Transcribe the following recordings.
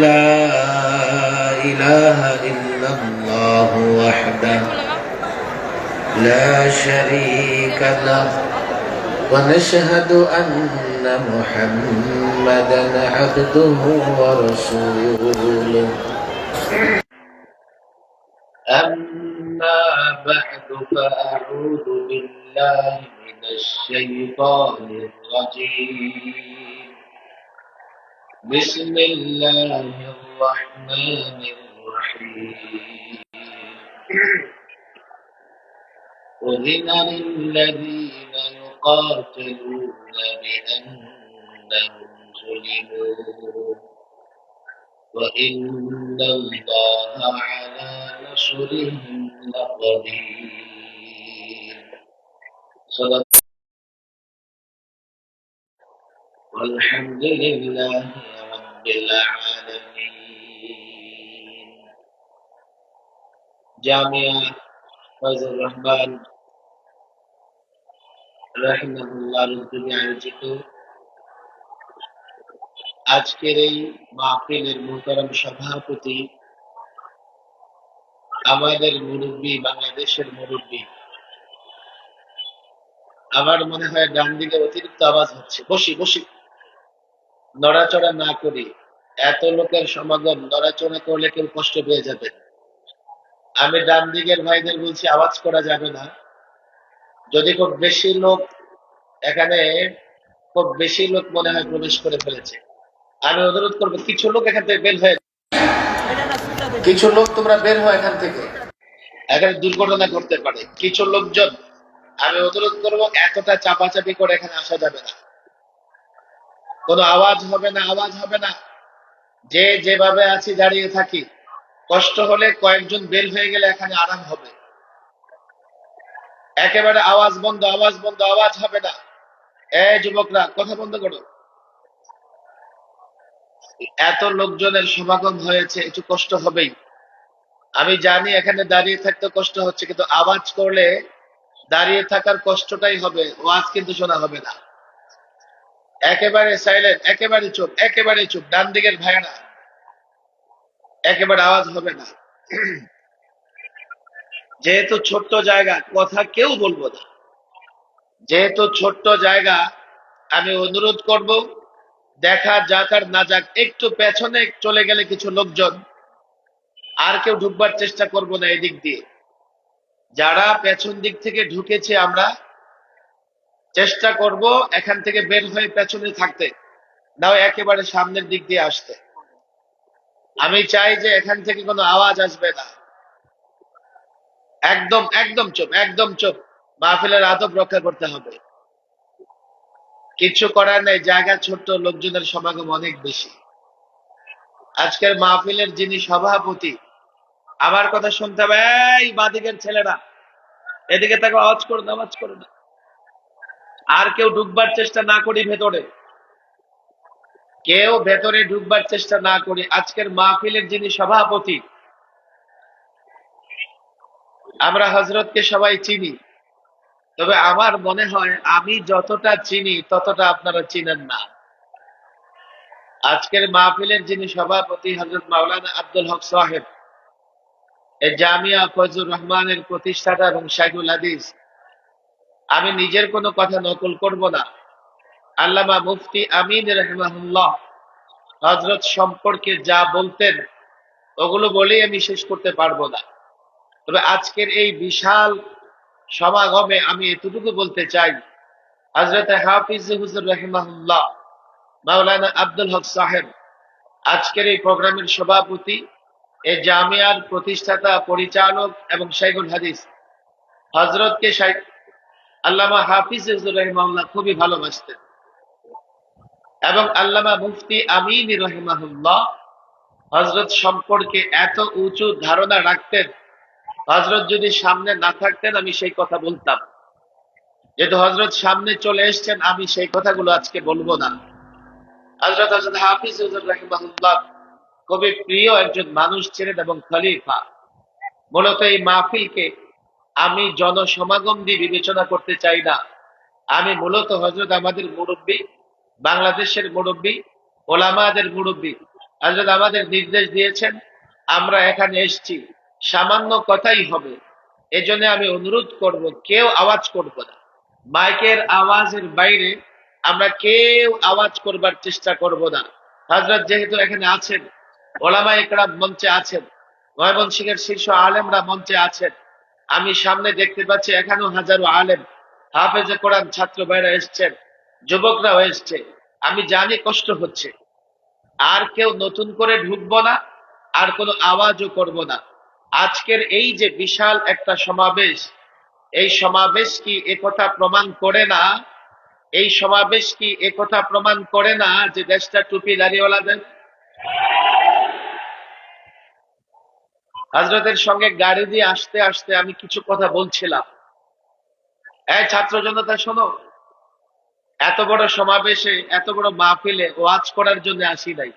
لا إله إلا الله وحده لا شريك له ونشهد أن محمدا عبده ورسوله أما بعد فأعوذ بالله من الشيطان الرجيم بسم الله الرحمن الرحيم أذن للذين يقاتلون بأنهم ظلموا وإن الله على نصرهم لقدير صدق والحمد لله رب العالمين জামিয়া ফয়জুর রহমান রাহিমাহুল্লাহর উদ্যোগে আয়োজিত আজকের এই মাহফিলের মুহতারাম সভাপতি আমাদের মুরব্বী, বাংলাদেশের মুরব্বী। আমার মনে হয় ডান দিকে অতিরিক্ত আওয়াজ হচ্ছে। বসি নড়াচড়া না করি, এত লোকের সমাগম, নড়াচড়া করলে কেউ কষ্ট পেয়ে যাবে। আমি ডান দিকের ভাইদের বলছি আওয়াজ করা যাবে না। যদি খুব বেশি লোক এখানে, খুব বেশি লোক মনে হয় প্রবেশ করে ফেলেছে, আমি অনুরোধ করবো কিছু লোক এখান থেকে বের হয়ে, কিছু লোক তোমরা বের হয় এখান থেকে, এখানে দুর্ঘটনা ঘটতে পারে। কিছু লোকজন, আমি অনুরোধ করবো এতটা চাপাচাপি করে এখানে আসা যাবে না। কোনো আওয়াজ হবে না, আওয়াজ হবে না। যে যেভাবে আছি দাঁড়িয়ে থাকি, কষ্ট হলে কয়েকজন বের হয়ে গেলে এখানে আরাম হবে। একেবারে আওয়াজ বন্ধ, আওয়াজ বন্ধ, আওয়াজ হবে না। যুবকরা কথা বন্ধ করো। এত লোকজনের সমাগম হয়েছে, একটু কষ্ট হবেই। আমি জানি এখানে দাঁড়িয়ে থাকতে কষ্ট হচ্ছে, কিন্তু আওয়াজ করলে দাঁড়িয়ে থাকার কষ্টটাই হবে, ওয়াজ কিন্তু শোনা হবে না। একেবারে সাইলেন্ট, একেবারে চুপ, একেবারে চুপ। ডান দিকের ভাইয়েরা একেবারে আওয়াজ হবে না। যেহেতু ছোট্ট জায়গা, কথা কেউ বলবো না। যেহেতু ছোট্ট জায়গা, আমি অনুরোধ করব, দেখা যাক আর না যাক, একটু পেছনে চলে গেলে কিছু লোকজন, আর কেউ ঢুকবার চেষ্টা করব না এদিক দিয়ে। যারা পেছন দিক থেকে ঢুকেছে, আমরা চেষ্টা করব এখান থেকে বের হয়ে পেছনে থাকতে, নাও একেবারে সামনের দিক দিয়ে আসতে। আমি চাই যে এখান থেকে কোনো আওয়াজ আসবে না। একদম একদম চুপ, একদম চুপ। মাহফিলের আদব রক্ষা করতে হবে। কিছু করার নেই, জায়গা ছোট্ট, লোকজনের সমাগম অনেক বেশি। আজকের মাহফিলের যিনি সভাপতি, আমার কথা শুনতে হবে। এই বাদিকের ছেলেরা এদিকে তাকে আওয়াজ করো না, আওয়াজ করো না। আর কেউ ঢুকবার চেষ্টা না করি ভেতরে, কেউ ভেতরে ঢুকবার চেষ্টা না করি। আজকের মাহফিলের যিনি সভাপতি, আমরা হযরতকে সবাই চিনি, তবে আমার মনে হয় আমি যতটা চিনি ততটা আপনারা চিনেন না। আজকের মাহফিলের যিনি সভাপতি, হযরত মাওলানা আব্দুল হক সাহেব, এই জামিয়া ফয়জুর রহমানের প্রতিষ্ঠাতা এবং শাইখুল হাদিস। আমি নিজের কোনো কথা নকল করব না। আল্লামা মুফতি আমিন রাহিমাহুল্লাহ হযরত সম্পর্কে যা বলতেন, ওগুলো বলেই আমি শেষ করতে পারবো না। তবে আজকের এই বিশাল সমাগমে আমি এতটুকু বলতে চাই, হযরত হাফিজ হুজুর রাহিমাহুল্লাহ মাওলানা আব্দুল হক সাহেব আজকের এই প্রোগ্রামের সভাপতি, এই জামিয়ার প্রতিষ্ঠাতা, পরিচালক এবং শাইখুল হাদিস। হযরতকে আল্লামা হাফিজ হুজুর রাহিমাহুল্লাহ খুবই ভালোবাসতেন, এবং আল্লামা মুফতি আমিন রাহিমাহুল্লাহ হযরত সম্পর্কে এত উঁচু ধারণা রাখতেন, হযরত যদি সামনে না থাকতেন আমি সেই কথা বলতাম। যেহেতু হযরত সামনে চলে এসেছেন, আমি সেই কথাগুলো আজকে বলবো না। হযরত হাফিজ হুজুর রাহিমাহুল্লাহ খুবই প্রিয় একজন মানুষ ছিলেন এবং খলিফা। মূলত এই মাহফিলকে আমি জনসমাগম দিয়ে বিবেচনা করতে চাই না। আমি মূলত হযরত আমাদের মুরব্বী, বাংলাদেশের মুরব্বী, ওলামাদের মুরব্বী হযরত আমাদের নির্দেশ দিয়েছেন, আমরা এখানে এসেছি, সামান্য কথাই হবে। এজন্য আমি অনুরোধ করব, কেউ আওয়াজ করব না। মাইকের আওয়াজের বাইরে আমরা কেউ আওয়াজ করবার চেষ্টা করব না। হযরত যেহেতু এখানে আছেন, ওলামায়ে কেরাম মঞ্চে আছেন, ময়মনসিংহের শীর্ষ আলেমরা মঞ্চে আছেন, আমি সামনে দেখতে পাচ্ছি এখানেও হাজারো আলেম, হাফেজে কোরআন ছাত্র ভাইরা এসছেন, যুবকরাও এসছে। আমি জানি কষ্ট হচ্ছে, আর কেউ নতুন করে ঢুকবো না, আর কোনো আওয়াজও করব না। আজকের এই যে বিশাল একটা সমাবেশ, এই সমাবেশ কি একথা প্রমাণ করে না, এই সমাবেশ কি একথা প্রমাণ করে না যে দেশটা টুপি দাঁড়িয়েওয়ালাদের? হযরতের সঙ্গে গাড়ি দিয়ে আসতে আসতে আমি কিছু কথা বলছিলাম, এই ছাত্র জনতা শোনো, এত বড় সমাবেশে, এত বড় মাহফিলে ওয়াজ করার জন্য আসি নাই।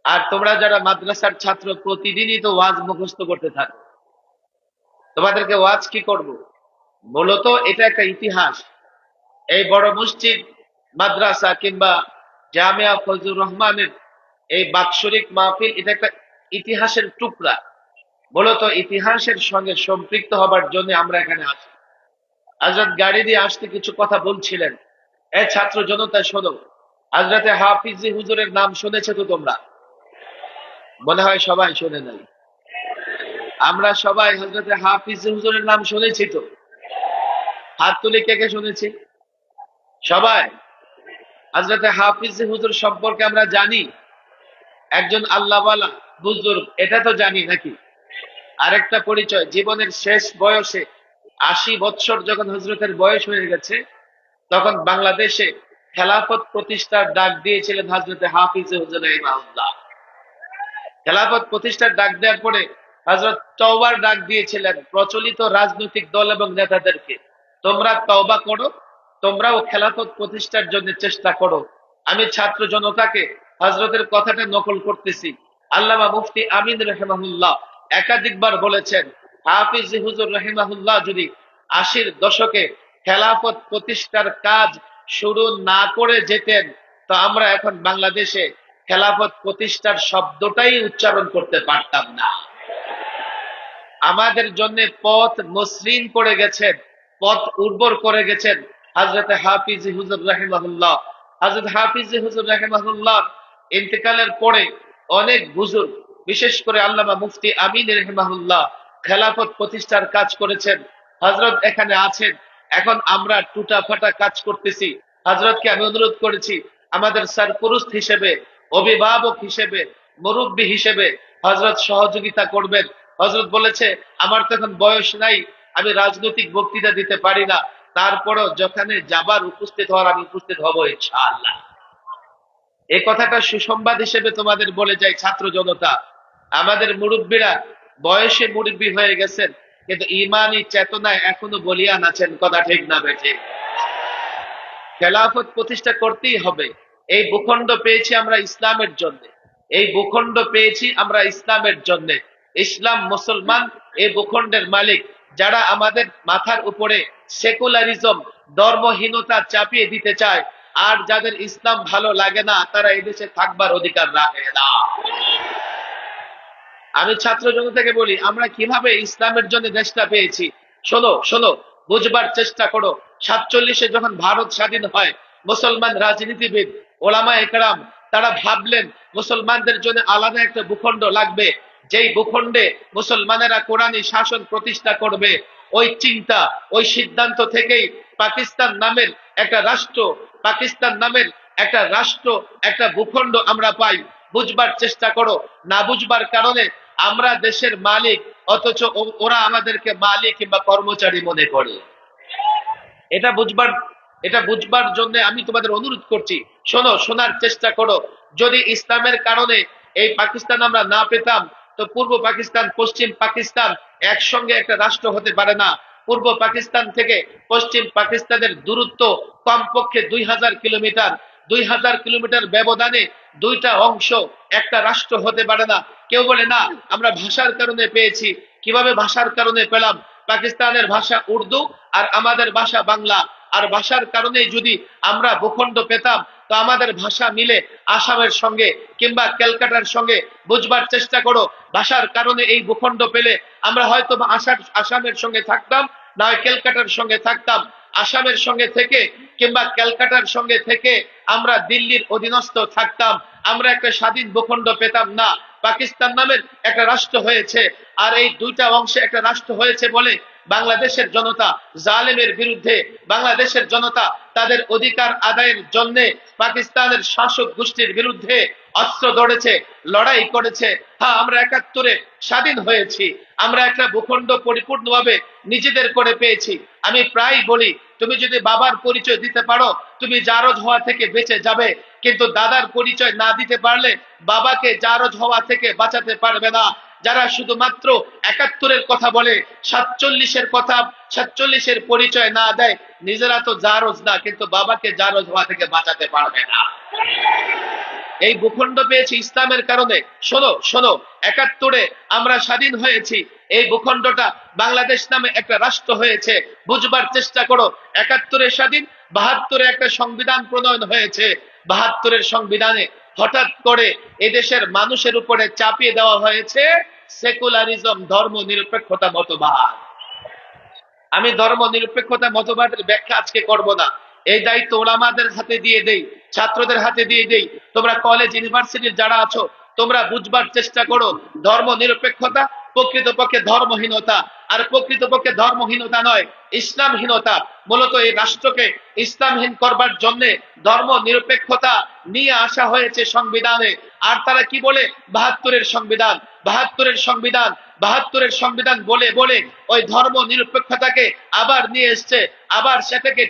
আর তোমরা যারা মাদ্রাসার ছাত্র, প্রতিদিনই তো ওয়াজ মুখস্থ করতে থাকো, তোমাদেরকে ওয়াজ কি করব? মূলত এটা একটা ইতিহাস। এই বড় মসজিদ, মাদ্রাসা কিংবা জামিয়া ফজলুর রহমানের এই বাৎসরিক মাহফিল, এটা একটা ইতিহাসের টুকরা। মূলত ইতিহাসের সঙ্গে সম্পৃক্ত হবার জন্য আমরা এখানে আছি। হযরত গাড়ি দিয়ে আসতে কিছু কথা বলছিলেন, এ ছাত্র জনতা শোনো, হযরতে হাফিজি হুজুরের নাম শুনেছো তো তোমরা? মনে হয় সবাই শুনে নাই। আমরা সবাই হযরতে হাফিজি হুজুরের নাম শুনেছি তো? হাত তুলে কে কে শুনেছি? সবাই। হযরতে হাফিজি হুজুর সম্পর্কে আমরা জানি, একজন আল্লাহওয়ালা বুজুর্গ, এটা তো জানি নাকি? আরেকটা পরিচয়, জীবনের শেষ বয়সে 80 বৎসর যখন হযরতের বয়স হয়ে গেছে, তখন বাংলাদেশে খেলাফত প্রতিষ্ঠার ডাক দিয়েছিলেন হযরতে হাফিজ হুজুর রাহিমাহুল্লাহ। খেলাফত প্রতিষ্ঠার ডাক দেওয়ার পরে হযরত তওবার ডাক দিয়েছিলেন প্রচলিত রাজনৈতিক দল এবং নেতাদেরকে, তোমরা তওবা করো, তোমরাও খেলাফত প্রতিষ্ঠার জন্য চেষ্টা করো। আমি ছাত্র জনতাকে হযরতের কথাটা নকল করতেছি। আল্লামা মুফতি আমিন রাহিমাহুল্লাহ একাধিকবার বলেছেন, হাফিজ হুজুর রাহিমাহুল্লাহ যদি 80-র দশকে খেলাফত প্রতিষ্ঠার কাজ শুরু না করে যেতেন, তো আমরা এখন বাংলাদেশে খেলাফত প্রতিষ্ঠার শব্দটাই উচ্চারণ করতে পারতাম না। আমাদের জন্য পথ মসৃণ করে গেছেন, পথ উর্বর করে গেছেন হযরত হাফিজ হুজুর রাহিমাহুল্লাহ। হযরত হাফিজ হুজুর রাহিমাহুল্লাহ ইন্তেকালের পরে অনেক বুজুর্গ, বিশেষ করে আল্লামা মুফতি আমিন রাহিমাহুল্লাহ খেলাফত প্রতিষ্ঠার কাজ করেছেন। হযরত এখানে আছেন, এখন আমরা টুটা ফাটা কাজ করতেছি। হযরতকে আমি অনুরোধ করেছি, আমাদের সরপুরুষ হিসেবে, অভিভাবক হিসেবে, মুরব্বী হিসেবে হযরত সহযোগিতা করবেন। হযরত বলেছে, আমার তো এখন বয়স নাই, আমি রাজনৈতিক বক্তৃতা দিতে পারি না, তারপরও যেখানে যাবার, উপস্থিত হওয়ার, আমি উপস্থিত হব ইনশাআল্লাহ। এই কথাটা সুসংবাদ হিসেবে তোমাদের বলে যাই, ছাত্র জনতা, আমাদের মুরব্বীরা বয়সে মুরব্বী হয়ে গেছেন, কিন্তু ইমানি চেতনায় এখনো বলিয়ান আছেন। কথা ঠিক না বেঠে? খেলাফত প্রতিষ্ঠা করতেই হবে। এই ভূখণ্ড পেয়েছি আমরা ইসলামের জন্য, এই ভূখণ্ড পেয়েছি আমরা ইসলামের জন্য। ইসলাম, মুসলমান এই ভূখণ্ডের মালিক। যারা আমাদের মাথার উপরে সেকুলারিজম, ধর্মহীনতা চাপিয়ে দিতে চায়, আর যাদের ইসলাম ভালো লাগে না, তারা এদেশে থাকবার অধিকার রাখে না। আমি ছাত্র জনতাকে বলি, আমরা কিভাবে ইসলামের জন্য দেশটা পেয়েছি। শোনো শোনো, বুঝবার চেষ্টা করো। 47-এ যখন ভারত স্বাধীন হয়, মুসলমান রাজনীতিবিদ, ওলামায়ে কেরাম, তারা ভাবলেন মুসলমানদের জন্য আলাদা একটা ভূখণ্ড লাগবে, যেই ভূখণ্ডে মুসলমানেরা কোরআনী শাসন প্রতিষ্ঠা করবে। ওই চিন্তা, ওই সিদ্ধান্ত থেকেই পাকিস্তান নামের একটা রাষ্ট্র, পাকিস্তান নামের একটা রাষ্ট্র, একটা ভূখণ্ড আমরা পাই। বুঝবার চেষ্টা করো। না বুঝবার কারণে আমরা দেশের মালিক, অথচ ওরা আমাদেরকে মালিক কিংবা কর্মচারী মনে করে। এটা বুঝবার, এটা বুঝবার জন্য আমি তোমাদের অনুরোধ করছি, শোনো, শোনার চেষ্টা করো। যদি ইসলামের কারণে এই পাকিস্তান আমরা না পেতাম, তো পূর্ব পাকিস্তান, পশ্চিম পাকিস্তান একসঙ্গে একটা রাষ্ট্র হতে পারে না। পূর্ব পাকিস্তান থেকে পশ্চিম পাকিস্তানের দূরত্ব কমপক্ষে 2000 কিলোমিটার। 2000 কিলোমিটার ব্যবধানে দুইটা অংশ একটা রাষ্ট্র হতে পারে না। কেউ বলে না, আমরা ভাষার কারণে পেয়েছি। কিভাবে ভাষার কারণে পেলাম? পাকিস্তানের ভাষা উর্দু আর আমাদের ভাষা বাংলা, আর ভাষার কারণে যদি আমরা ভূখণ্ড পেতাম, তো আমাদের ভাষা মিলে আসামের সঙ্গে কিংবা ক্যালকাটার সঙ্গে বুঝবার চেষ্টা করো। ভাষার কারণে এই ভূখণ্ড পেলে আমরা হয়তো আসামের সঙ্গে থাকতাম, না হয় ক্যালকাটার সঙ্গে থাকতাম। আসামের সঙ্গে থেকে কিংবা ক্যালকাটার সঙ্গে থেকে আমরা দিল্লির অধীনস্থ থাকতাম, আমরা একটা স্বাধীন ভূখণ্ড পেতাম না। পাকিস্তান নামের একটা রাষ্ট্র হয়েছে, আর এই দুইটা অংশে একটা রাষ্ট্র হয়েছে বলে বাংলাদেশের জনতা জালেমের বিরুদ্ধে, বাংলাদেশের জনতা তাদের অধিকার আদায়ের জন্য পাকিস্তানের শাসক গোষ্ঠীর বিরুদ্ধে অস্ত্র ধরেছে, লড়াই করেছে। হ্যাঁ, আমরা ৭১-এ স্বাধীন হয়েছি, আমরা একটা ভূখণ্ড পরিপূর্ণভাবে নিজেদের করে পেয়েছি। আমি প্রায় বলি, তুমি যদি বাবার পরিচয় দিতে পারো তুমি জারজ হওয়া থেকে বেঁচে যাবে, কিন্তু দাদার পরিচয় না দিতে পারলে বাবাকে জারজ হওয়া থেকে বাঁচাতে পারবে না। যারা শুধুমাত্র ৭১-এর কথা বলে, ৪৭-এর কথা, ৪৭-এর পরিচয় না দেয়, নিজেরা তো জারজ না, কিন্তু বাবাকে জারজ হওয়া থেকে বাঁচাতে পারবে না। এই ভূখণ্ড পেয়েছি ইসলামের কারণে। শোনো শোনো, ৭১-এ আমরা স্বাধীন হয়েছি, এই ভূখণ্ডটা বাংলাদেশ নামে একটা রাষ্ট্র হয়েছে। বুঝবার চেষ্টা করো, ৭১-এ স্বাধীন, ৭২-এ একটা সংবিধান প্রণয়ন হয়েছে। ৭২-এর সংবিধানে হঠাৎ করে এদেশের মানুষের উপরে চাপিয়ে দেওয়া হয়েছে সেকুলারিজম, ধর্ম নিরপেক্ষতা মতবাদ। আমি ধর্ম নিরপেক্ষতা মতবাদের ব্যাখ্যা আজকে করব না, এই দায়িত্ব ওলামাদের হাতে দিয়ে দেই, ছাত্রদের হাতে দিয়ে দেই। তোমরা কলেজ ইউনিভার্সিটির যারা আছো, তোমরা বুঝবার চেষ্টা করো, ধর্ম নিরপেক্ষতা প্রকৃতপক্ষে ধর্মহীনতা, আর প্রকৃতপক্ষে ধর্মহীনতা নয়, ইসলামহীনতা। মূলত এই রাষ্ট্রকে ইসলামহীন করবার জন্য ধর্ম নিরপেক্ষতা নিয়ে আসা হয়েছে সংবিধানে। আর তারা কি বলে, ৭২-এর সংবিধান, ৭২-এর সংবিধান, ৭২-এর সংবিধান বলে বলে ওই ধর্ম নিরপেক্ষতাকে আবার নিয়ে এসছে, আবার সেটাকে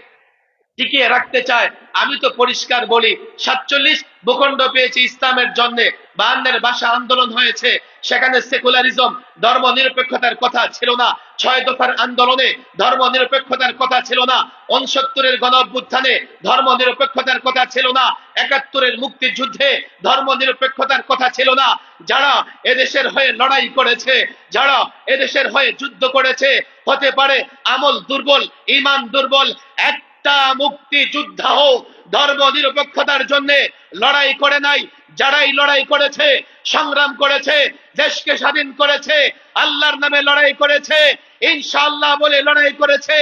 টিকিয়ে রাখতে চায়। আমি তো পরিষ্কার বলি, ৪৭ ভূখণ্ড পেয়েছি ইসলামের জন্য, ৫২-এর ভাষা আন্দোলন হয়েছে, সেখানে সেকুলারিজম, ধর্ম নিরপেক্ষতার কথা ছিল না। ৬ দফার আন্দোলনে ধর্ম নিরপেক্ষতার কথা ছিল না। ৬৯-এর গণ অভ্যুত্থানে ধর্ম নিরপেক্ষতার কথা ছিল না। ৭১-এর মুক্তিযুদ্ধে ধর্ম নিরপেক্ষতার কথা ছিল না। যারা এদেশের হয়ে লড়াই করেছে, যারা এদেশের হয়ে যুদ্ধ করেছে, হতে পারে আমল দুর্বল, ঈমান দুর্বল, মুক্তি যোদ্ধাও ধর্ম নিরপেক্ষতার জন্য লড়াই করে নাই। যারাই লড়াই করেছে, সংগ্রাম করেছে, দেশকে স্বাধীন করেছে, আল্লাহর নামে লড়াই করেছে, ইনশাআল্লাহ বলে লড়াই করেছে।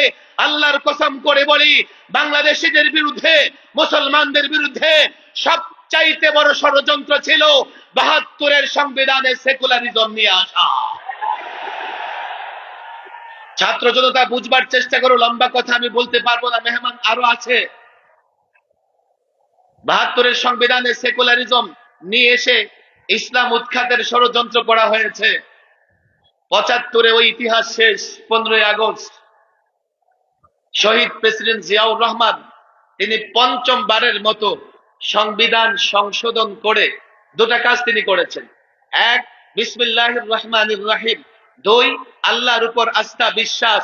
আল্লাহর কসম করে বলি, বাংলাদেশিদের বিরুদ্ধে, মুসলমানদের বিরুদ্ধে সবচাইতে বড় ষড়যন্ত্র ছিল ৭২-এর সংবিধানে সেকুলারিজম নিয়ে আসা। ছাত্র জনতা বুঝবার চেষ্টা করো, লম্বা কথা আমি বলতে পারবো না, মেহমান আরো আছে। ৭২-এর সংবিধানে সেকুলারিজম নিয়ে এসে ইসলাম উৎখাতের ষড়যন্ত্র করা হয়েছে। ৭৫-এ ওই ইতিহাস শেষ। 15ই আগস্ট শহীদ প্রেসিডেন্ট জিয়াউর রহমান তিনি পঞ্চমবারের মতো সংবিধান সংশোধন করে দুটা কাজ তিনি করেছেন। এক, বিসমিল্লাহির রহমানির রহিম। ২, আল্লাহর উপর আস্থা বিশ্বাস।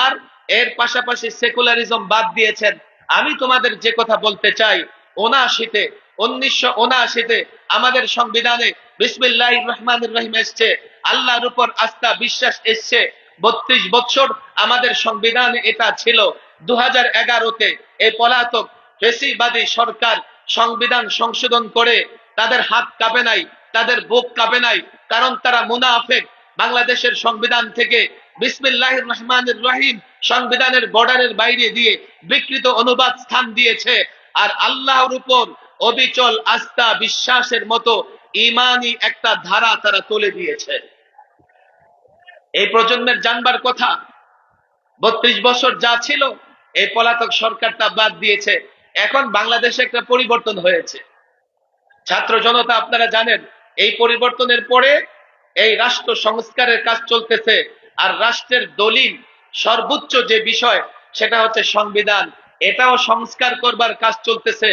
আর এর পাশাপাশি সেকুলারিজম বাদ দিয়েছেন। আমি তোমাদের যে কথা বলতে চাই, 1979-তে আমাদের সংবিধানে বিসমিল্লাহির রহমানির রহিম এসছে, আল্লাহর উপর আস্থা বিশ্বাস এসছে। 32 বছর আমাদের সংবিধানে এটা ছিল। 2011-তে এই পলাতক ফ্যাসিবাদী সরকার সংবিধান সংশোধন করে তাদের হাত কাঁপে নাই, তাদের বুক কাঁপে নাই, কারণ তারা মুনাফেক। বাংলাদেশের সংবিধান থেকে বিসমিল্লাহির রহমানির রহিম সংবিধানের বর্ডারের বাইরে দিয়ে বিকৃত অনুবাদ স্থান দিয়েছে। আর আল্লাহর উপর অবিচল আস্থা বিশ্বাসের মতো ঈমানি একটা ধারা তারা তুলে দিয়েছে। এই প্রজন্মের জানবার কথা, 32 বছর যা ছিল এই পলাতক সরকারটা বাদ দিয়েছে। এখন বাংলাদেশে একটা পরিবর্তন হয়েছে। ছাত্র জনতা আপনারা জানেন, এই পরিবর্তনের পরে এই রাষ্ট্র সংস্কারের কাজ চলতেছে। আর রাষ্ট্রের দলিল সর্বোচ্চ যে বিষয় সেটা হচ্ছে সংবিধান, এটাও সংস্কার করবার কাজ চলতেছে।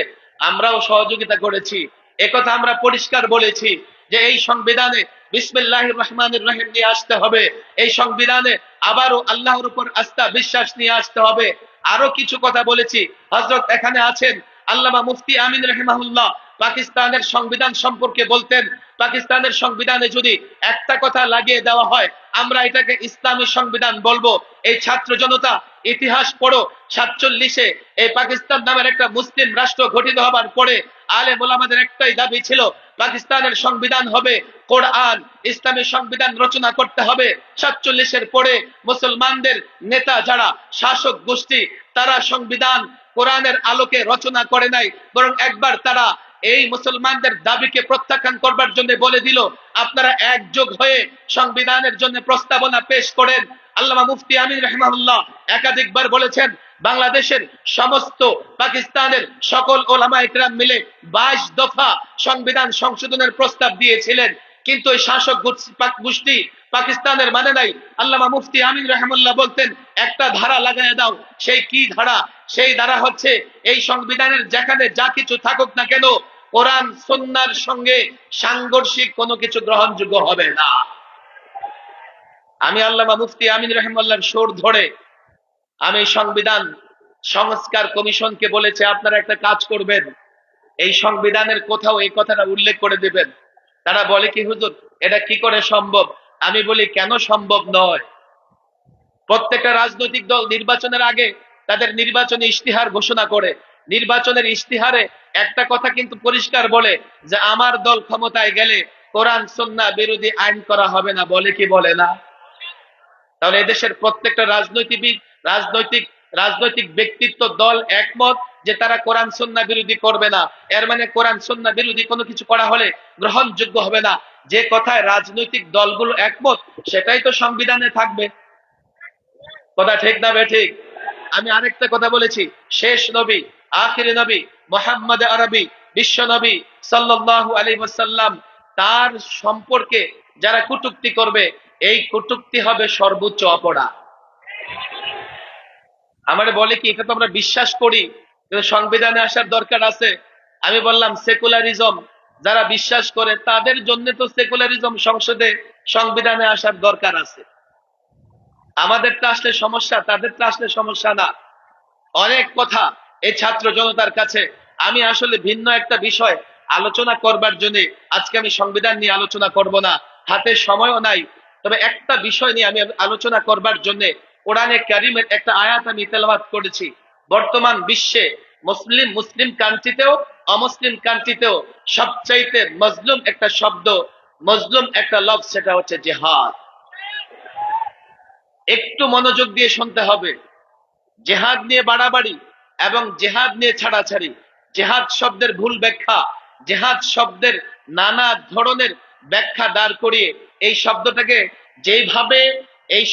আমরাও সহযোগিতা করেছি, একথা আমরা পরিষ্কার বলেছি যে এই সংবিধানে বিসমিল্লাহির রহমানির রহিম নিয়ে আসতে হবে, এই সংবিধানে আবারও আল্লাহর উপর আস্থা বিশ্বাস নিয়ে আসতে হবে। আরো কিছু কথা বলেছি। হযরত এখানে আছেন আল্লামা মুফতি আমিন রাহিমাহুল্লাহ, পাকিস্তানের সংবিধান সম্পর্কে বলতেন, পাকিস্তানের সংবিধানে যদি একটা কথা লাগিয়ে দেওয়া হয় আমরা এটাকে ইসলামী সংবিধান বলবো। এই ছাত্র জনতা ইতিহাস পড়ো। 47-এ এই পাকিস্তান নামের একটা মুসলিম রাষ্ট্র গঠিত হবার পরে আলেম ওলামাদের একটাই দাবি ছিল, পাকিস্তানের সংবিধান হবে কোরআন, ইসলামী সংবিধান রচনা করতে হবে। 47-এর পরে মুসলমানদের নেতা যারা শাসক গোষ্ঠী, তারা সংবিধান কোরআনের আলোকে রচনা করে নাই, বরং একবার তারা এই মুসলমানদের দাবিকে প্রত্যাখ্যান করবার জন্য বলে দিল, আপনারা একযোগ হয়ে সংবিধানের জন্য প্রস্তাবনা পেশ করেন। আল্লামা মুফতি আমিন রাহিমাহুল্লাহ একাধিকবার বলেছেন, বাংলাদেশের সমস্ত পাকিস্তানের সকল ওলামা ইকরাম মিলে 22 দফা সংবিধান সংশোধনের প্রস্তাব দিয়েছিলেন, কিন্তু ওই শাসক গোষ্ঠী পাকিস্তানের মানে নাই। আল্লামা মুফতি আমিন রাহিমাহুল্লাহ বলতেন, একটা ধারা লাগায় দাও। সেই কি ধারা? সেই ধারা হচ্ছে, এই সংবিধানের যেখানে যা কিছু থাকুক না কেন, কোরআন সুন্নাহর সঙ্গে সাংঘর্ষিক কোনো কিছু গ্রহণযোগ্য হবে না। আমি আল্লামা মুফতি আমিন রাহিমাহুল্লাহর সুর ধরে আমি সংবিধান সংস্কার কমিশনকে বলেছে, আপনারা একটা কাজ করবেন, এই সংবিধানের কোথাও এই কথাটা উল্লেখ করে দেবেন। তারা বলে কি, হুজুর এটা কি করে সম্ভব? আমি বলি, কেন সম্ভব নয়? প্রত্যেকটা রাজনৈতিক দল নির্বাচনের আগে তাদের নির্বাচনী ইশতিহার ঘোষণা করে। নির্বাচনের ইশতিহারে একটা কথা কিন্তু পরিষ্কার বলে যে আমার দল ক্ষমতায় গেলে কোরআন সুন্নাহ বিরোধী আইন করা হবে না। বলে কি বলে না? তাহলে এদেশের প্রত্যেকটা রাজনৈতিক ব্যক্তিত্ব দল একমত যে তারা কোরআন সুন্নাহ বিরোধী করবে না। এর মানে কোরআন সুন্নাহ বিরোধী কোনো কিছু করা হলে গ্রহণযোগ্য হবে না। যে কথায় রাজনৈতিক দলগুলো একমত, সেটাই তো সংবিধানে থাকবে। কথা ঠিক না বেঠিক? আমি আরেকটা কথা বলেছি, শেষ নবী, আখির নবী মুহাম্মদ আরবি বিশ্ব নবী সাল্লাল্লাহু আলাইহি ওয়াসাল্লাম, তার সম্পর্কে যারা কটূক্তি করবে, এই কটূক্তি হবে সর্বোচ্চ অপরাধ। আমারে বলে কি, এটা তো আমরা বিশ্বাস করি, কিন্তু সংবিধানে আসার দরকার আছে। আমি বললাম, সেকুলারিজম যারা বিশ্বাস করে তাদের জন্য তো সেকুলারিজম সংসদে সংবিধানে আসার দরকার আছে। আমাদেরটা আসলে সমস্যা, তাদেরটা আসলে সমস্যা না। অনেক কথা এই ছাত্র জনতার কাছে। আমি আসলে ভিন্ন একটা বিষয় আলোচনা করবার জন্য আজকে আমি সংবিধান নিয়ে আলোচনা করব না, হাতে সময়ও নাই। তবে একটা বিষয় নিয়ে আমি আলোচনা করবার জন্য কোরআনে কারীমের একটা আয়াত আমি তেলাওয়াত করেছি। বর্তমান বিশ্বে মুসলিম কান্ট্রিতেও অমুসলিম কান্ট্রিতেও সবচাইতে মজলুম একটা শব্দ, মজলুম একটা লফজ, সেটা হচ্ছে জিহাদ। একটু মনোযোগ দিয়ে শুনতে হবে। জেহাদ নিয়ে বাড়াবাড়ি এবং জেহাদ নিয়ে ছাড়াছাড়ি, জেহাদ শব্দের ভুল ব্যাখ্যা, জেহাদ শব্দের নানা ধরনের ব্যাখ্যা দাঁড় করিয়ে এই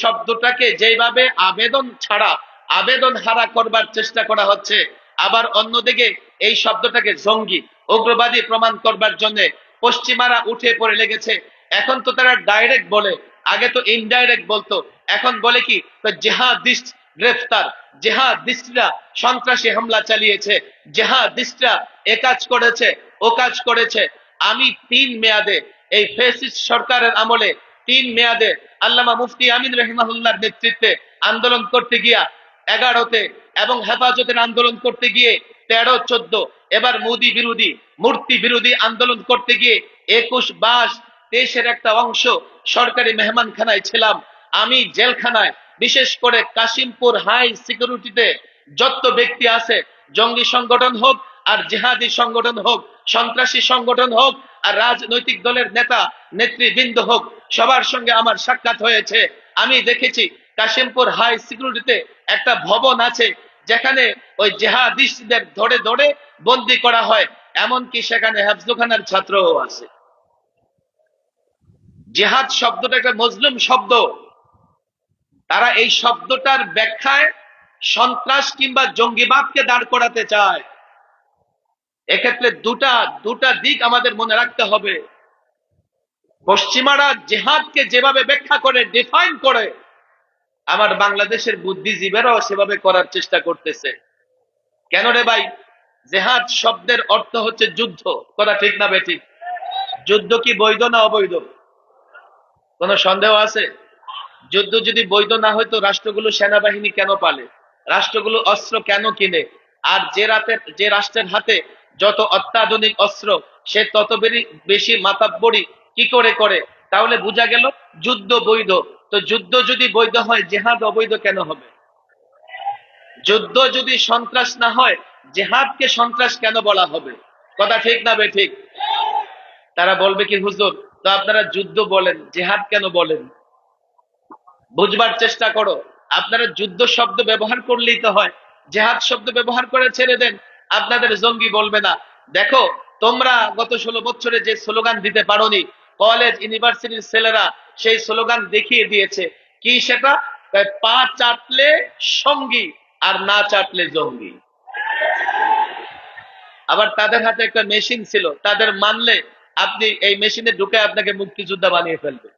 শব্দটাকে যেভাবে আবেদন ছাড়া, আবেদন হারা করবার চেষ্টা করা হচ্ছে, আবার অন্যদিকে এই শব্দটাকে জঙ্গি, উগ্রবাদী প্রমাণ করবার জন্য পশ্চিমারা উঠে পড়ে লেগেছে। এখন তো তারা ডাইরেক্ট বলে, আগে তো ইনডাইরেক্ট বলতো। এখন বলে কি, জেহাদিস্ট গ্রেফতার, জেহাদিস্টরা সন্ত্রাসী হামলা চালিয়েছে, জেহাদিস্টরা এ কাজ করেছে, ও কাজ করেছে। আমি 3 মেয়াদে এই ফ্যাসিস্ট সরকারের আমলে 3 মেয়াদে আল্লামা মুফতি আমিন রাহিমাহুল্লাহর নেতৃত্বে আন্দোলন করতে গিয়া 11তে এবং হেফাজতের আন্দোলন করতে গিয়ে 13, 14, এবার মোদি বিরোধী, মূর্তি বিরোধী আন্দোলন করতে গিয়ে 21, 22, 23-এর একটা অংশ সরকারি মেহমানখানায় ছিলাম। আমি জেলখানায়, বিশেষ করে কাশিমপুর হাই সিকিউরিটিতে যত ব্যক্তি আছে, জঙ্গি সংগঠন হোক আর জিহাদি সংগঠন হোক, সন্ত্রাসী সংগঠন হোক আর রাজনৈতিক দলের নেতা নেতৃবৃন্দ হোক, সবার সঙ্গে আমার সাক্ষাৎ হয়েছে। আমি দেখেছি কাশিমপুর হাই সিকিউরিটিতে একটা ভবন আছে যেখানে ওই জেহাদিস্টদের ধরে ধরে বন্দী করা হয়, এমনকি সেখানে হেফজখানার ছাত্রও আছে। জিহাদ শব্দটা একটা মুসলিম শব্দ। তারা এই শব্দটার ব্যাখ্যায় সন্ত্রাস কিংবা জঙ্গিবাদকে দাঁড় করাতে চায়। এক্ষেত্রে দুটা দিক আমাদের মনে রাখতে হবে। পশ্চিমারা জিহাদকে যেভাবে ব্যাখ্যা করে, ডিফাইন করে, আমার বাংলাদেশের বুদ্ধিজীবীরাও সেভাবে করার চেষ্টা করতেছে। কেন রে ভাই? জিহাদ শব্দের অর্থ হচ্ছে যুদ্ধ। কথা ঠিক না বেঠিক? যুদ্ধ কি বৈধ না অবৈধ? কোন সন্দেহ আছে? যুদ্ধ যদি বৈধ না হয়তো রাষ্ট্রগুলো সেনাবাহিনী কেন পালে? রাষ্ট্রগুলো অস্ত্র কেন কিনে? আর যে রাষ্ট্রের হাতে যত অত্যাধুনিক অস্ত্র, সে তত বেশি মাতাব্বরি কি করে করে? তাহলে বোঝা গেল যুদ্ধ বৈধ। তো যুদ্ধ যদি বৈধ হয়, জিহাদ অবৈধ কেন হবে? যুদ্ধ যদি সন্ত্রাস না হয়, জিহাদকে সন্ত্রাস কেন বলা হবে? কথা ঠিক না বেঠিক? তারা বলবে কি, হুজুর তো আপনারা যুদ্ধ বলেন, জিহাদ কেন বলেন? বুঝবার চেষ্টা করো। আপনারা যুদ্ধ শব্দ ব্যবহার করলেই তো হয়, জিহাদ শব্দ ব্যবহার করে ছেড়ে দেন, আপনাদের জঙ্গি বলবে না। দেখো, তোমরা গত 16 বছরে যে স্লোগান দিতে পারোনি, কলেজ ইউনিভার্সিটির ছেলেরা সেই স্লোগান দেখিয়ে দিয়েছে। কি সেটা? পা চাটলে সঙ্গী, আর না চাটলে জঙ্গি। আবার তাদের হাতে একটা মেশিন ছিল, তাদের মানলে আপনি এই মেশিনে ঢুকে আপনাকে মুক্তিযোদ্ধা বানিয়ে ফেলবে।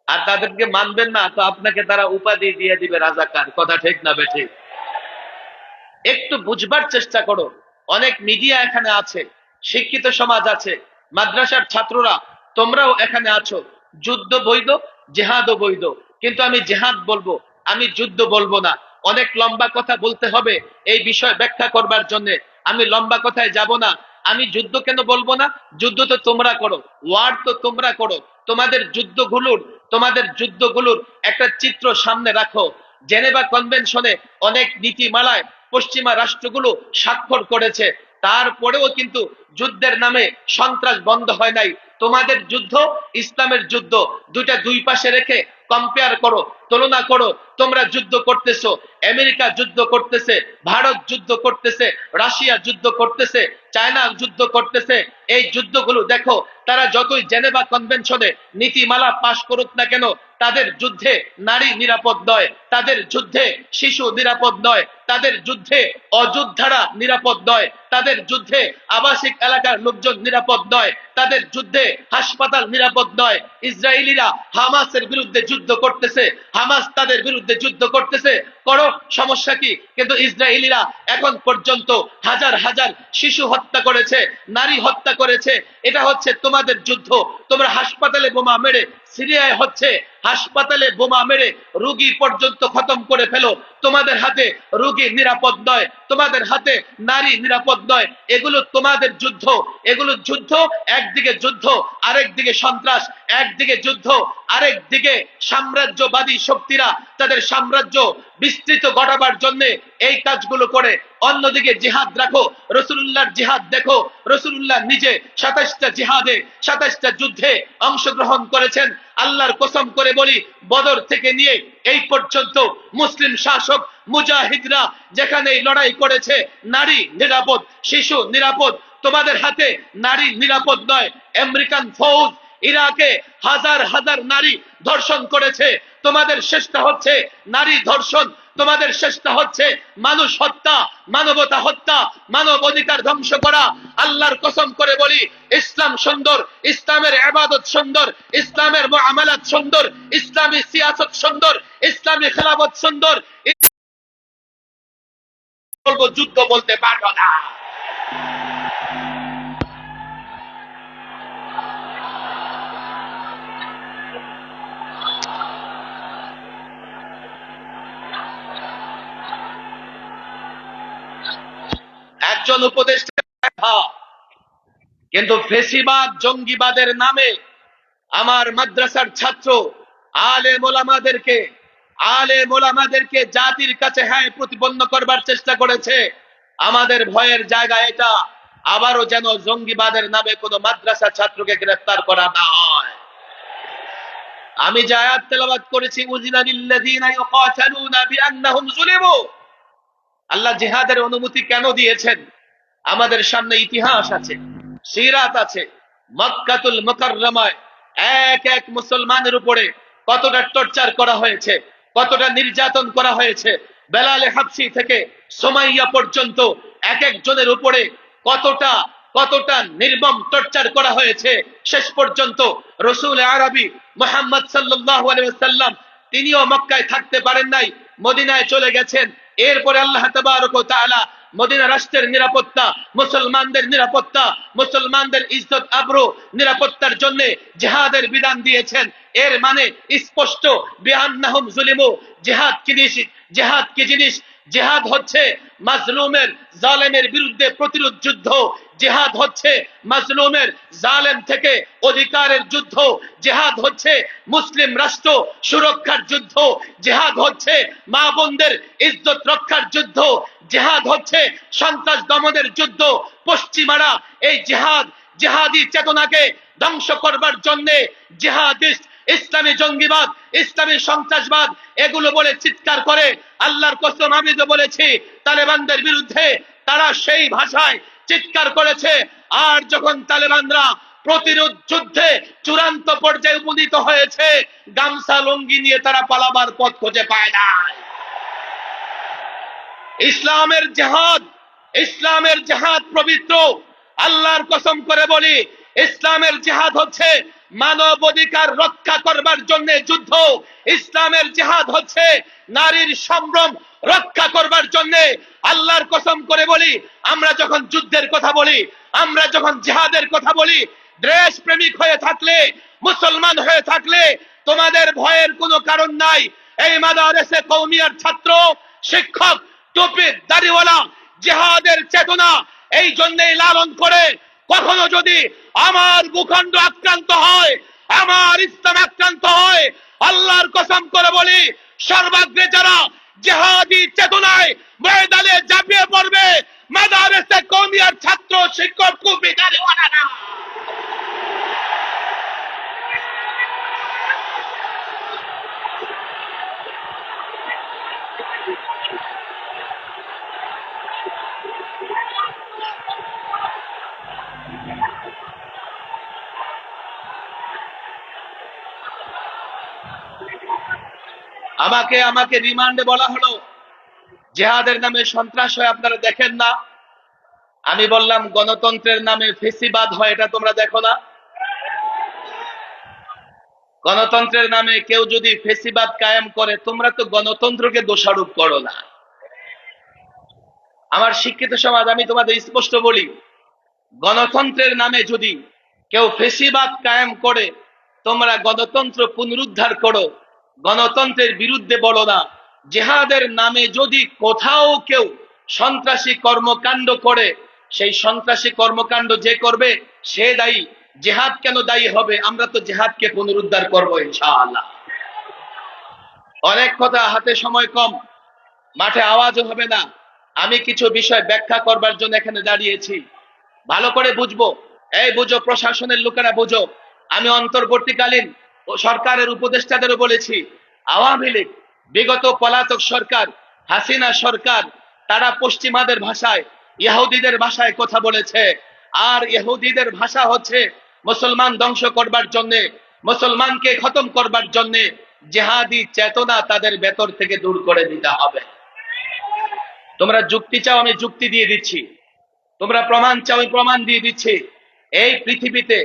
আর তাদেরকে মানবেন না তো আপনাকে তারা উপাধি দিয়ে দিবে রাজাকার। কথা ঠিক না বেঠিক? একটু বুঝবার চেষ্টা করো। অনেক মিডিয়া এখানে আছে, শিক্ষিত সমাজ আছে, মাদ্রাসার ছাত্ররা তোমরাও এখানে আছো। যুদ্ধ বৈধ, জেহাদও বৈধ, কিন্তু আমি জেহাদ বলবো, আমি যুদ্ধ বলবো না। অনেক লম্বা কথা বলতে হবে এই বিষয় ব্যাখ্যা করবার জন্য, আমি লম্বা কথায় যাব না। আমি যুদ্ধ কেন বলবো না? যুদ্ধ তো তোমরা করো, ওয়ার তো তোমরা করো। তোমাদের যুদ্ধগুলোর একটা চিত্র সামনে রাখো। জেনেভা কনভেনশনে অনেক নীতিমালায় পশ্চিমা রাষ্ট্রগুলো স্বাক্ষর করেছে, তারপরেও কিন্তু যুদ্ধের নামে সন্ত্রাস বন্ধ হয় নাই। তোমাদের যুদ্ধ, ইসলামের যুদ্ধ, দুইটা দুই পাশে রেখে কম্পেয়ার করো, তুলনা করো। তোমরা যুদ্ধ করতেছো, আমেরিকা যুদ্ধ করতেছে, ভারত যুদ্ধ করতেছে, রাশিয়া যুদ্ধ করতেছে, চায়না যুদ্ধ করতেছে। এই যুদ্ধগুলো দেখো, তারা যতই জেনেভা কনভেনশনে নীতিমালা পাশ করুক না কেন, তাদের যুদ্ধে নারী নিরাপদ নয়, তাদের যুদ্ধে শিশু নিরাপদ নয়, তাদের যুদ্ধে অযোদ্ধারা নিরাপদ নয়, তাদের যুদ্ধে আবাসিক এলাকার লোকজন নিরাপদ নয়, তাদের যুদ্ধে হাসপাতাল নিরাপদ নয়। ইসরায়েলিরা হামাসের বিরুদ্ধে যুদ্ধ করতেছে, হামাস তাদের বিরুদ্ধে যুদ্ধ করতেছে, করো, সমস্যা কি? কিন্তু ইসরায়েলিরা এখন পর্যন্ত হাজার হাজার শিশু হত্যা করেছে, নারী হত্যা করেছে। এটা হচ্ছে তোমাদের যুদ্ধ। তোমরা হাসপাতালে বোমা মেরে, সিরিয়ায় হচ্ছে হাসপাতালে বোমা মেরে রোগী পর্যন্ত খতম করে ফেলো। তোমাদের হাতে রোগী নিরাপদ নয়, তোমাদের হাতে নারী নিরাপদ নয়। এগুলো তোমাদের যুদ্ধ, এগুলো যুদ্ধ। একদিকে যুদ্ধ, আরেকদিকে সন্ত্রাস। একদিকে যুদ্ধ, আরেকদিকে সাম্রাজ্যবাদী শক্তিরা তাদের সাম্রাজ্য বিস্তৃত ঘটাবার জন্য এই কাজগুলো করে। অন্যদিকে জিহাদ রাখো, রাসূলুল্লাহর জিহাদ দেখো। রাসূলুল্লাহ নিজে 27টা জিহাদে, 27টা যুদ্ধে অংশগ্রহণ করেছেন। আল্লাহর কসম করে বলি, বদর থেকে নিয়ে এই পর্যন্ত মুসলিম শাসক মুজাহিদরা যেখানে লড়াই করেছে, নারী নিরাপদ, শিশু নিরাপদ। তোমাদের হাতে নারী নিরাপদ নয়। আমেরিকান ফৌজ ইরাকে হাজার হাজার নারী ধর্ষণ করেছে। তোমাদের শেষটা হচ্ছে নারী ধর্ষণ, তোমাদের শেষটা হচ্ছে মানুষ হত্যা, মানবতা হত্যা, মানব অধিকার ধ্বংস করা। আল্লাহর কসম করে বলি, ইসলাম সুন্দর, ইসলামের ইবাদত সুন্দর, ইসলামের মুআমালাত সুন্দর, ইসলামী সিয়াসত সুন্দর, ইসলামী খেলাফত সুন্দর। বলবো যুদ্ধ বলতে পারো না। একজন উপদেষ্টা, কিন্তু ফেসিবাদ জঙ্গিবাদের নামে আমার মাদ্রাসার ছাত্র আলেম ওলামাদেরকে জাতির কাছে হ্যাঁ প্রতিপন্ন করবার চেষ্টা করেছে। আমাদের ভয়ের জায়গা এটা, আবারও যেন জঙ্গিবাদের নামে কোন মাদ্রাসা ছাত্রকে গ্রেফতার করা না হয়। আমি যে আয়াত তেলাওয়াত করেছি, উযিনা লিল্লাযীনা ইউকাতালুনা বিআন্নাহুম যুলিমু, আল্লাহ জিহাদের অনুমতি কেন দিয়েছেন? আমাদের সামনে ইতিহাস আছে, সিরাত আছে। মক্কাতুল মুকাররমায় এক এক মুসলমানের উপরে কতটা টর্চার করা হয়েছে, কতটা নির্যাতন করা হয়েছে। বেলালে হাবশি থেকে সুমাইয়া পর্যন্ত এক একজনের উপরে কতটা কতটা নির্মম টর্চার করা হয়েছে। শেষ পর্যন্ত রাসূল আরবি মুহাম্মদ সাল্লাল্লাহু আলাইহি ওয়াসাল্লাম তিনিও মক্কায় থাকতে পারেন নাই, মদিনায় চলে গেছেন। এরপরে আল্লাহ তাবারক ওয়া তাআলা মদিনা রাষ্ট্রের নিরাপত্তা, মুসলমানদের নিরাপত্তা, মুসলমানদের ইজ্জত আবরু নিরাপত্তার জন্য জিহাদের বিধান দিয়েছেন। এর মানে স্পষ্ট, বিআন্নাহুম যুলিমু, জিহাদ কি জিনিস, জিহাদ কি জিনিস, জিহাদ হচ্ছে মাজলুমের জালেমের বিরুদ্ধে প্রতিরোধ যুদ্ধ। জিহাদ হচ্ছে মাজলুমের জালেম থেকে অধিকারের যুদ্ধ। জিহাদ হচ্ছে মুসলিম রাষ্ট্র সুরক্ষার যুদ্ধ। জিহাদ হচ্ছে মা বোনদের ইজ্জত রক্ষার যুদ্ধ। জিহাদ হচ্ছে সন্ত্রাস দমনের যুদ্ধ। পশ্চিমারা এই জিহাদি চেতনাকে ধ্বংস করবার জন্য জিহাদিস্ট, ইসলামী জঙ্গিবাদ, ইসলামী সন্ত্রাসবাদ এগুলো বলে চিৎকার করে। আল্লাহর কসম আমি তো বলেছি তালেবানদের বিরুদ্ধে তারা সেই ভাষায় চিৎকার করেছে। আর যখন তালেবানরা প্রতিরোধ যুদ্ধে চূড়ান্ত পর্যায়ে উপনীত হয়েছে, গামছা লুঙ্গি নিয়ে তারা পালাবার পথ খুঁজে পায় না। ইসলামের জিহাদ পবিত্র। আল্লাহর কসম করে বলি, ইসলামের জিহাদ হচ্ছে মানব অধিকার রক্ষা করবার জন্য যুদ্ধ। ইসলামের জিহাদ হচ্ছে নারীর সম্ভ্রম রক্ষা করবার জন্য। আল্লাহর কসম করে বলি, আমরা যখন যুদ্ধের কথা বলি, আমরা যখন জিহাদের কথা বলি, দেশ প্রেমিক হয়ে থাকলে, মুসলমান হয়ে থাকলে তোমাদের ভয়ের কোনো কারণ নাই। এই মাদারেসে কওমিয়ার ছাত্র, শিক্ষক, টুপি দাড়িওয়ালা জিহাদের চেতনা এই জন্যই লালন করে। কখনো যদি আমার ভূখণ্ড আক্রান্ত হয়, আমার ইসলাম আক্রান্ত হয়, আল্লাহর কসম করে বলি, সর্বাগ্রে যারা জিহাদি চেতনায় ময়দানে ঝাঁপিয়ে পড়বে মাদারেসে কওমিয়ার ছাত্র, শিক্ষক, টুপি দাড়িওয়ালারা। আমাকে রিমান্ডে বলা হলো জিহাদের নামে সন্ত্রাস হয়, আপনারা দেখেন না। আমি বললাম গণতন্ত্রের নামে ফেসিবাদ হয়, এটা তোমরা দেখো না। গণতন্ত্রের নামে কেউ যদি ফেসিবাদ কায়েম করে, তোমরা তো গণতন্ত্রকে দোষারোপ করো না। আমার শিক্ষিত সমাজ, আমি তোমাদের স্পষ্ট বলি, গণতন্ত্রের নামে যদি কেউ ফেসিবাদ কায়েম করে, তোমরা গণতন্ত্র পুনরুদ্ধার করো, গণতন্ত্রের বিরুদ্ধে বলো না। জিহাদের নামে যদি কোথাও কেউ সন্ত্রাসী কর্মকাণ্ড করে, সেই সন্ত্রাসী কর্মকাণ্ড যে করবে সে দায়ী। জিহাদ কেন দায়ী হবে? আমরা তো জিহাদকে পুনরুদ্ধার করবো ইনশাআল্লাহ। অনেক কথা, হাতে সময় কম, মাঠে আওয়াজও হবে না। আমি কিছু বিষয় ব্যাখ্যা করবার জন্য এখানে দাঁড়িয়েছি। ভালো করে বুঝবো, এই বুঝো, প্রশাসনের লোকেরা বুঝো। আমি অন্তর্বর্তীকালীন সরকারের উপদেষ্টাদেরও বলেছি, আওয়ামী লীগ, বিগত পলাতক সরকার, হাসিনা সরকার, তারা পশ্চিমাদের ভাষায়, ইহুদিদের ভাষায় কথা বলেছে। আর ইহুদিদের ভাষা হচ্ছে মুসলমান ধ্বংস করবার জন্য, মুসলমানকে খতম করবার জন্য। জিহাদি চেতনা তাদের ভেতর থেকে দূর করে দিতে হবে। তোমরা যুক্তি চাও, আমি যুক্তি দিয়ে দিচ্ছি। তোমরা প্রমাণ চাও, আমি প্রমাণ দিয়ে দিচ্ছি। এই পৃথিবীতে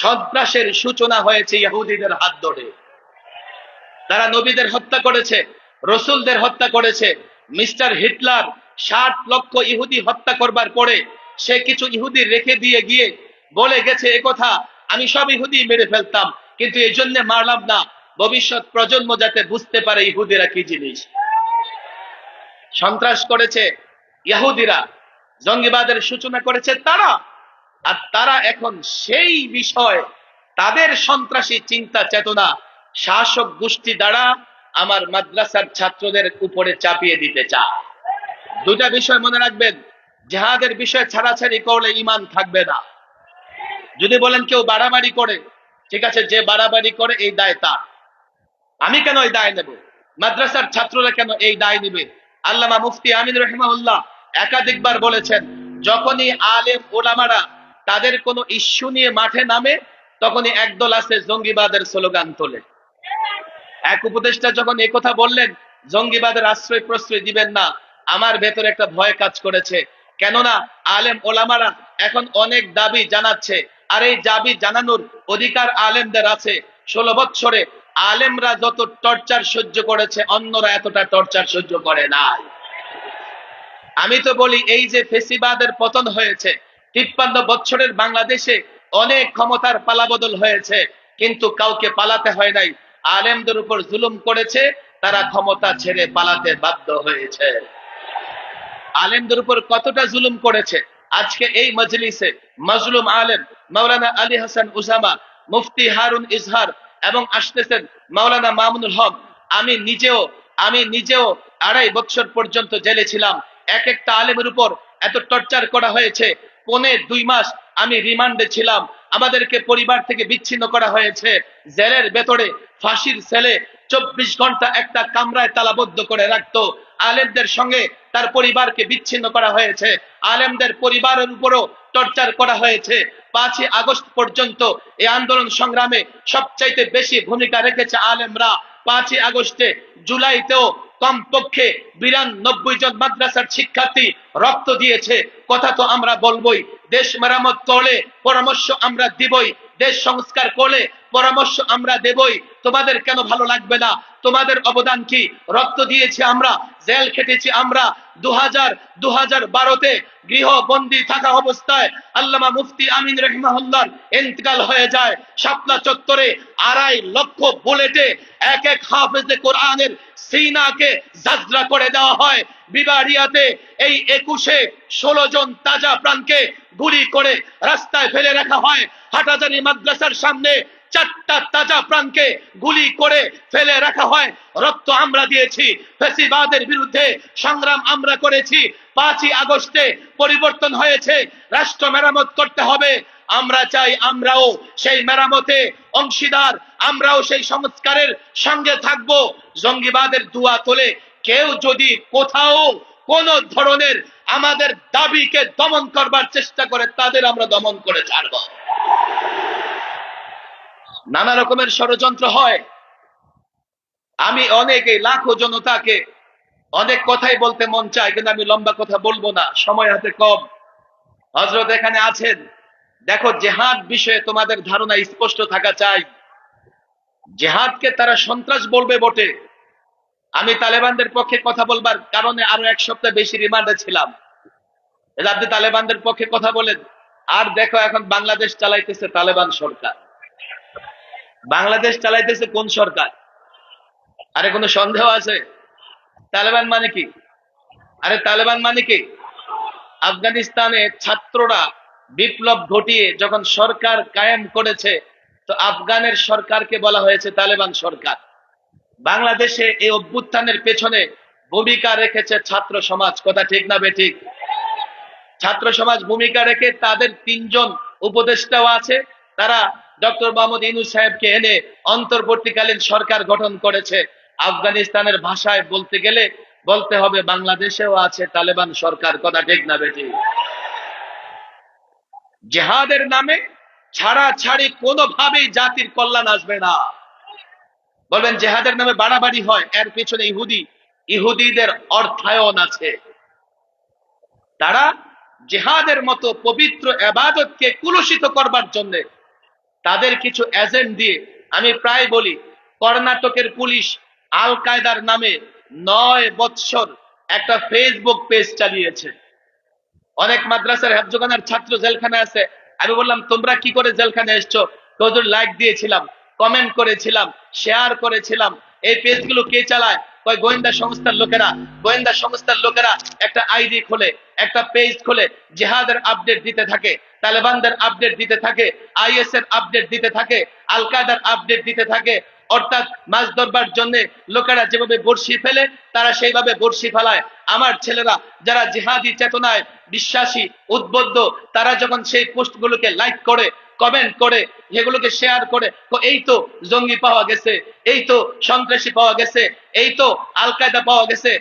সন্ত্রাসের সূচনা হয়েছে ইহুদিদের হাত ধরে। তারা নবীদের হত্যা করেছে, রসুলদের হত্যা করেছে। মিস্টার হিটলার 60 লক্ষ ইহুদি হত্যা করবার পরে সে কিছু ইহুদি রেখে দিয়ে গিয়ে বলে গেছে, একথা আমি সব ইহুদি মেরে ফেলতাম, কিন্তু এই জন্য মারলাম না, ভবিষ্যৎ প্রজন্ম যাতে বুঝতে পারে ইহুদিরা কি জিনিস। সন্ত্রাস করেছে ইহুদিরা, জঙ্গিবাদের সূচনা করেছে তারা। আর তারা এখন সেই বিষয়, তাদের সন্ত্রাসী চিন্তা চেতনা শাসক গোষ্ঠী দ্বারা আমার মাদ্রাসার ছাত্রদের উপরে চাপিয়ে দিতে চায়। দুটা বিষয় মনে রাখবেন, জিহাদের বিষয় ছাড়াছাড়ি করলে ঈমান থাকবে না। যদি বলেন কেউ বাড়াবাড়ি করে, ঠিক আছে, যে বাড়াবাড়ি করে এই দায় তার। আমি কেন এই দায় নেব? মাদ্রাসার ছাত্ররা কেন এই দায় নিবে? আল্লামা মুফতি আমিন রাহিমাহুল্লাহ একাধিকবার বলেছেন, যখনই আলেম ওলামারা তাদের কোনো ইস্যু নিয়ে মাঠে নামে, তখনই একদল আছে জঙ্গিবাদের স্লোগান তোলে। এক উপদেষ্টা যখন এই কথা বললেন, জঙ্গিবাদের আশ্রয় প্রশ্রয় দিবেন না, আমার ভেতরে একটা ভয় কাজ করেছে। কেননা আলেম ওলামারা এখন অনেক দাবি জানাচ্ছে, আর এই দাবি জানানোর অধিকার আলেমদের আছে। 16 বছরে আলেমরা যত টর্চার সহ্য করেছে, অন্যরা এতটা টর্চার সহ্য করে নাই। আমি তো বলি, এই যে ফেসিবাদের পতন হয়েছে, 53 বছরের বাংলাদেশে অনেক ক্ষমতার পালাবদল হয়েছে, কিন্তু কাউকে পালাতে হয় নাই। আলেমদের উপর জুলুম করেছে, তারা ক্ষমতা ছেড়ে পালাতে বাধ্য হয়েছে। আলেমদের উপর কতটা জুলুম করেছে। আজকে এই মজলিসে মজলুম আলেম মাওলানা আলী হাসান উসামা, মুফতি হারুন ইজহার এবং আসতেছেন মাওলানা মামুনুল হক। আমি নিজেও 2.5 বছর পর্যন্ত জেলে ছিলাম। এক একটা আলেমের উপর এত টর্চার করা হয়েছে। 2.5 মাস আমি রিমান্ডে ছিলাম। আমাদেরকে পরিবার থেকে বিচ্ছিন্ন করা হয়েছে। জেলের ভেতরে ফাঁসির সেলে 24 ঘন্টা একটা কামরায় তালাবদ্ধ করে রাখতো। আলেমদের সঙ্গে তার পরিবারকে বিচ্ছিন্ন করা হয়েছে। আলেমদের পরিবারের উপরও টর্চার করা হয়েছে। 5ই আগস্ট পর্যন্ত এই আন্দোলন সংগ্রামে সবচাইতে বেশি ভূমিকা রেখেছে আলেমরা। 5ই আগস্টে, জুলাইতেও কমপক্ষে 92 জন মাদ্রাসার শিক্ষার্থী রক্ত দিয়েছে। কথা তো আমরা বলবোই। দেশ মেরামত করলে পরামর্শ আমরা দিবই। দেশ সংস্কার করলে পরামর্শ আমরা দেবই। তোমাদের কেন ভালো লাগবে না? তোমাদের অবদান কি? রক্ত দিয়েছি আমরা, জেল খেটেছি আমরা। 2012-তে গৃহবন্দী থাকা অবস্থায় আল্লামা মুফতি আমিন রহিমাহুল্লাহর ইন্তেকাল হয়ে যায়। শাপলা চত্বরে 2.5 লক্ষ বুলেটে এক এক হাফেজে কোরআনের সিনাকে জাজরা করে দেওয়া হয়। বিবাড়িয়াতে এই 21-এ 16 জন তাজা প্রাণকে গুলি করে রাস্তায় ফেলে রাখা হয়। হাটহাজারী মাদ্রাসার সামনে 4টা তাজা প্রাণকে গুলি করে ফেলে রাখা হয়। রক্ত আমরা দিয়েছি, ফ্যাসিবাদের বিরুদ্ধে সংগ্রাম আমরা করেছি। 5ই আগস্টে পরিবর্তন হয়েছে, রাষ্ট্র মেরামত করতে হবে। আমরা চাই আমরাও সেই মেরামতে অংশীদার, আমরাও সেই সংস্কারের সঙ্গে থাকব। জঙ্গিবাদের দুয়া তোলে কেউ যদি কোথাও কোন ধরনের আমাদের দাবিকে দমন করবার চেষ্টা করে, তাদের আমরা দমন করে ছাড়ব। নানা রকমের ষড়যন্ত্র হয়। আমি অনেকে লাখো জনতাকে অনেক কথাই বলতে মন চায়, কিন্তু আমি লম্বা কথা বলবো না, সময় হাতে কম। হযরত এখানে আছেন। দেখো, জিহাদ বিষয়ে তোমাদের ধারণা স্পষ্ট থাকা চাই। জিহাদকে তারা সন্ত্রাস বলবে বটে। আমি তালেবানদের পক্ষে কথা বলবার কারণে আরো 1 সপ্তাহ বেশি রিমান্ডে ছিলাম। আপনি তালেবানদের পক্ষে কথা বলেন, আর দেখো এখন বাংলাদেশ চালাইতেছে তালেবান সরকার। বাংলাদেশ চালাইতেছে কোন সরকার? আরে কোনো সন্দেহ আছে? তালেবান মানে কি? আরে তালেবান মানে কি? আফগানিস্তানে ছাত্ররা বিপ্লব ঘটিয়ে যখন সরকার কায়েম করেছে, তো আফগানের সরকারকে বলা হয়েছে তালেবান সরকার। বাংলাদেশে এই অভ্যুত্থানের পেছনে ভূমিকা রেখেছে ছাত্র সমাজ। কথা ঠিক না বেঠিক? ছাত্র সমাজ ভূমিকা রেখে তাদের 3 জন উপদেষ্টাও আছে। তারা ডক্টর মোহাম্মদ ইউনূস সাহেবকে এনে অন্তর্বর্তীকালীন সরকার গঠন করেছে। আফগানিস্তানের ভাষায় বলতে গেলে বলতে হবে বাংলাদেশেও আছে তালেবান সরকার। কথা ঠিক না বেঠিক? জিহাদের নামে ছাড়াছাড়ি কোনোভাবেই জাতির কল্যাণ আসবে না। বলবেন জিহাদের নামে বাড়াবাড়ি হয়, এর পিছনে ইহুদিদের অর্থায়ন আছে। তারা জিহাদের মতো পবিত্র ইবাদতকে কুলুষিত করবার জন্য তাদের কিছু এজেন্ট দিয়ে, আমি প্রায় বলি, কর্ণাটকের পুলিশ আল কায়দার নামে 9 বছর একটা ফেসবুক পেজ চালিয়েছে। অনেক মাদ্রাসার হেফজখানার ছাত্র জেলখানায় আছে। আমি বললাম, তোমরা কি করে জেলখানে এসছো? হুজুর, লাইক দিয়েছিলাম, কমেন্ট করেছিলাম, শেয়ার করেছিলাম। এই পেজগুলো কে চালায়? কয় গোয়েন্দা সংস্থার লোকেরা। গোয়েন্দা সংস্থার লোকেরা একটা আইডি খোলে, একটা পেজ খোলে, জিহাদের আপডেট দিতে থাকে, তালেবানদের আপডেট দিতে থাকে, আইএস এর আপডেট দিতে থাকে, আল কায়দার আপডেট দিতে থাকে। অর্থাৎ মাছ ধরবার জন্য লোকেরা যেভাবে বর্ষি ফেলে, তারা সেইভাবে বর্ষি ফেলায়। আমার ছেলেরা যারা জিহাদি চেতনায় বিশ্বাসী, উদ্বুদ্ধ, তারা যখন সেই পোস্টগুলোকে লাইক করে, কমেন্ট করে, এগুলোকে শেয়ার করে, তো এই তো জঙ্গি পাওয়া গেছে, এই তো সন্ত্রাসী পাওয়া গেছে, এই তো আল কায়দা পাওয়া গেছে।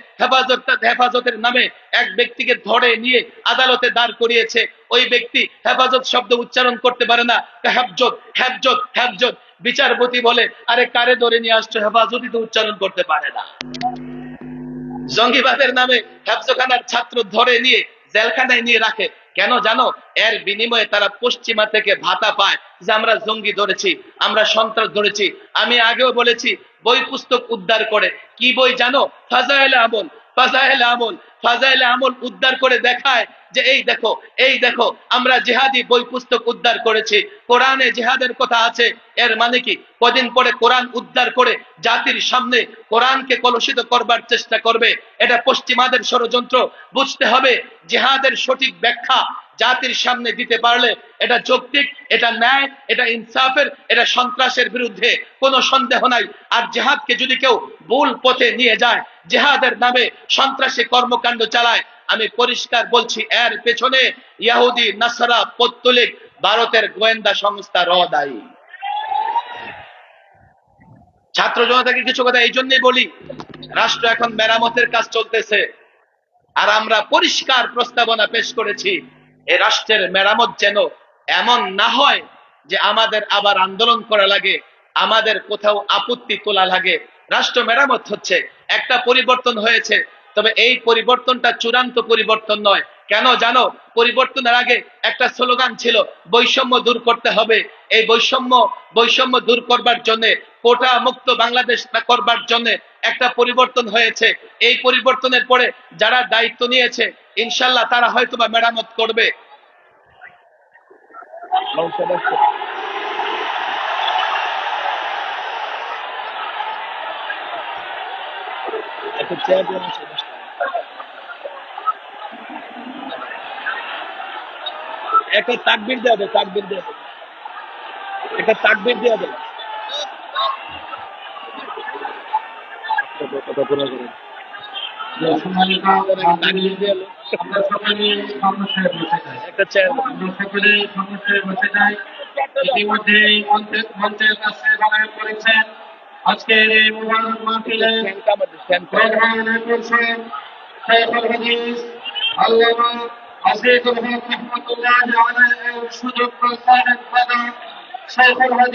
হেফাজতের নামে এক ব্যক্তিকে ধরে নিয়ে আদালতে দাঁড় করিয়েছে। ওই ব্যক্তি হেফাজত শব্দ উচ্চারণ করতে পারে না, হেফজত হেফজত হেফজত। বিচারপতি বলে, আরে কারে ধরে নিয়ে আসছো? হেফাজতই তো উচ্চারণ করতে পারে না। জঙ্গিবাদের নামে হেফজখানার ছাত্র ধরে নিয়ে জেলখানায় নিয়ে রাখে। কেন জানো? এর বিনিময়ে তারা পশ্চিমা থেকে ভাতা পায় যে আমরা জঙ্গি ধরেছি, আমরা সন্ত্রাস ধরেছি। আমি আগেও বলেছি, বই পুস্তক উদ্ধার করে। কি বই জানো? ফাজাইল আমল। ফাজাইল আমল ফাজাইলে আমল উদ্ধার করে দেখায় যে এই দেখো আমরা জিহাদি বই পুস্তক উদ্ধার করেছি, কোরআনে জিহাদের কথা আছে। এর মানে কি কদিন পরে কোরআন উদ্ধার করে জাতির সামনে কোরআনকে কলুষিত করবার চেষ্টা করবে? এটা পশ্চিমাদের ষড়যন্ত্র। বুঝতে হবে জিহাদের সঠিক ব্যাখ্যা জাতির সামনে দিতে পারলে এটা যৌক্তিক, এটা ন্যায়, এটা ইনসাফের, এটা সন্ত্রাসের বিরুদ্ধে কোনো সন্দেহ নাই। আর জিহাদকে যদি কেউ ভুল পথে নিয়ে যায়, জিহাদের নামে সন্ত্রাসী কর্মকাণ্ড চালায়, আমি পরিষ্কার বলছি এর পেছনে ইহুদি, নাসারা, পৌত্তলিক, ভারতের গোয়েন্দা সংস্থা দায়ী। ছাত্র জনতাকে কিছু কথা এই জন্যই বলি, রাষ্ট্র এখন মেরামতের কাজ চলতেছে, আর আমরা পরিষ্কার প্রস্তাবনা পেশ করেছি এই রাষ্ট্রের মেরামত যেন এমন না হয় যে আমাদের আবার আন্দোলন করা লাগে, আমাদের কোথাও আপত্তি তোলা লাগে। রাষ্ট্র মেরামত হচ্ছে, একটা পরিবর্তন হয়েছে, তবে এই পরিবর্তনটা চূড়ান্ত পরিবর্তন নয়। কেন জানো? পরিবর্তনের আগে একটা স্লোগান ছিল বৈষম্য দূর করতে হবে। এই বৈষম্য দূর করবার জন্য, কোটা মুক্ত বাংলাদেশ করবার জন্য একটা পরিবর্তন হয়েছে। এই পরিবর্তনের পরে যারা দায়িত্ব নিয়েছে ইনশাল্লাহ তারা হয়তোবা মেরামত করবে। একটা তাকবীর দেওয়া হবে, একটা তাকবীর দেওয়া হবে। ইতিমধ্যে মঞ্চের কাছে বানান করেছেন আজকের এই মুবারক মাহফিলে প্রধান আকর্ষণ শেখুল হাদিস আল্লামা আসিফুল হক রহমাতুল্লাহি আলাইহির সুযোগ্য সাহেব প্রধান শেখুল হাদিস।